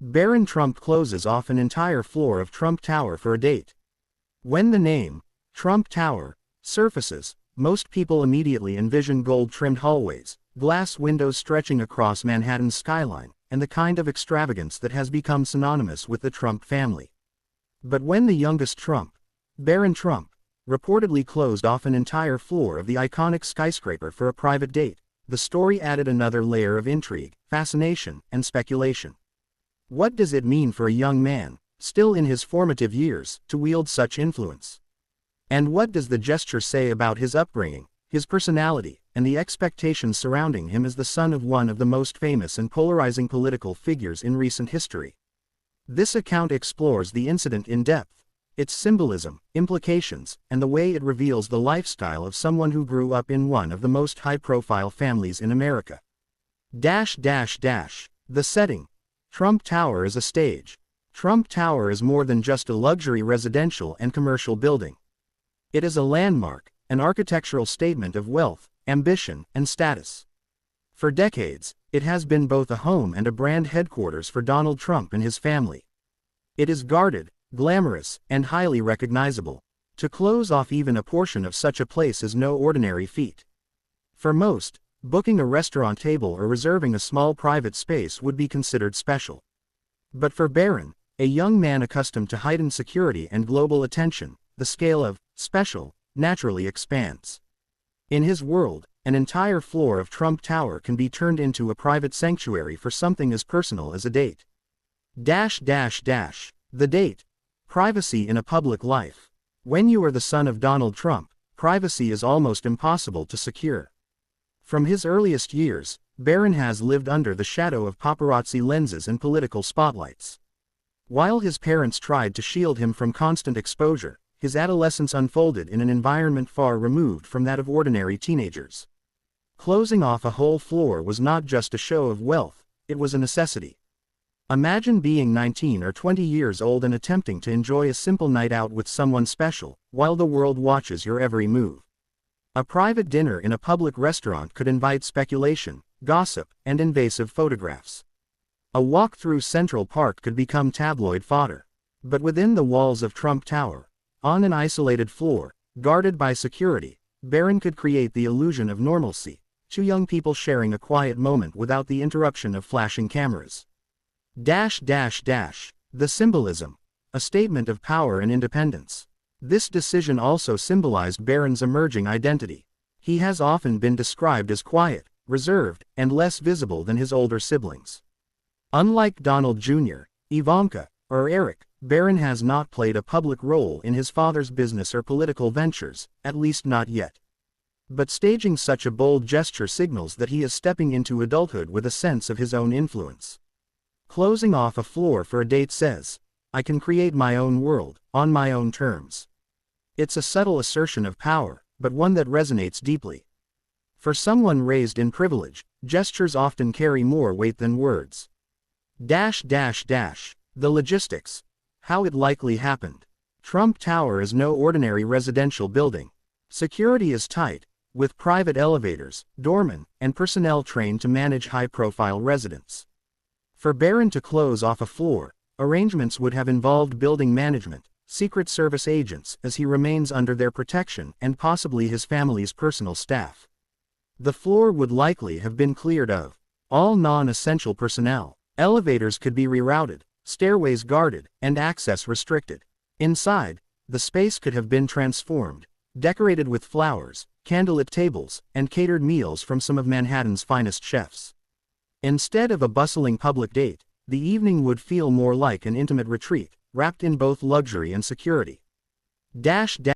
Barron Trump closes off an entire floor of Trump Tower for a date. When the name, Trump Tower, surfaces, most people immediately envision gold-trimmed hallways, glass windows stretching across Manhattan's skyline, and the kind of extravagance that has become synonymous with the Trump family. But when the youngest Trump, Barron Trump, reportedly closed off an entire floor of the iconic skyscraper for a private date, the story added another layer of intrigue, fascination, and speculation. What does it mean for a young man, still in his formative years, to wield such influence? And what does the gesture say about his upbringing, his personality, and the expectations surrounding him as the son of one of the most famous and polarizing political figures in recent history? This account explores the incident in depth, its symbolism, implications, and the way it reveals the lifestyle of someone who grew up in one of the most high-profile families in America. The setting. Trump Tower is a stage. Trump Tower is more than just a luxury residential and commercial building. It is a landmark, an architectural statement of wealth, ambition, and status. For decades, it has been both a home and a brand headquarters for Donald Trump and his family. It is guarded, glamorous, and highly recognizable. To close off even a portion of such a place is no ordinary feat. For most, booking a restaurant table or reserving a small private space would be considered special. But for Barron, a young man accustomed to heightened security and global attention, the scale of special naturally expands. In his world, an entire floor of Trump Tower can be turned into a private sanctuary for something as personal as a date. The date. Privacy in a public life. When you are the son of Donald Trump, privacy is almost impossible to secure. From his earliest years, Barron has lived under the shadow of paparazzi lenses and political spotlights. While his parents tried to shield him from constant exposure, his adolescence unfolded in an environment far removed from that of ordinary teenagers. Closing off a whole floor was not just a show of wealth, it was a necessity. Imagine being 19 or 20 years old and attempting to enjoy a simple night out with someone special, while the world watches your every move. A private dinner in a public restaurant could invite speculation, gossip, and invasive photographs. A walk through Central Park could become tabloid fodder. But within the walls of Trump Tower, on an isolated floor, guarded by security, Barron could create the illusion of normalcy, two young people sharing a quiet moment without the interruption of flashing cameras. The symbolism. A statement of power and independence. This decision also symbolized Barron's emerging identity. He has often been described as quiet, reserved, and less visible than his older siblings. Unlike Donald Jr., Ivanka, or Eric, Barron has not played a public role in his father's business or political ventures, at least not yet. But staging such a bold gesture signals that he is stepping into adulthood with a sense of his own influence. Closing off a floor for a date says, "I can create my own world, on my own terms." It's a subtle assertion of power, but one that resonates deeply. For someone raised in privilege, gestures often carry more weight than words. The logistics. How it likely happened. Trump Tower is no ordinary residential building. Security is tight, with private elevators, doormen, and personnel trained to manage high-profile residents. For Barron to close off a floor, arrangements would have involved building management, Secret Service agents as he remains under their protection, and possibly his family's personal staff. The floor would likely have been cleared of all non-essential personnel. Elevators could be rerouted, stairways guarded, and access restricted. Inside, the space could have been transformed, decorated with flowers, candlelit tables, and catered meals from some of Manhattan's finest chefs. Instead of a bustling public date, the evening would feel more like an intimate retreat, wrapped in both luxury and security.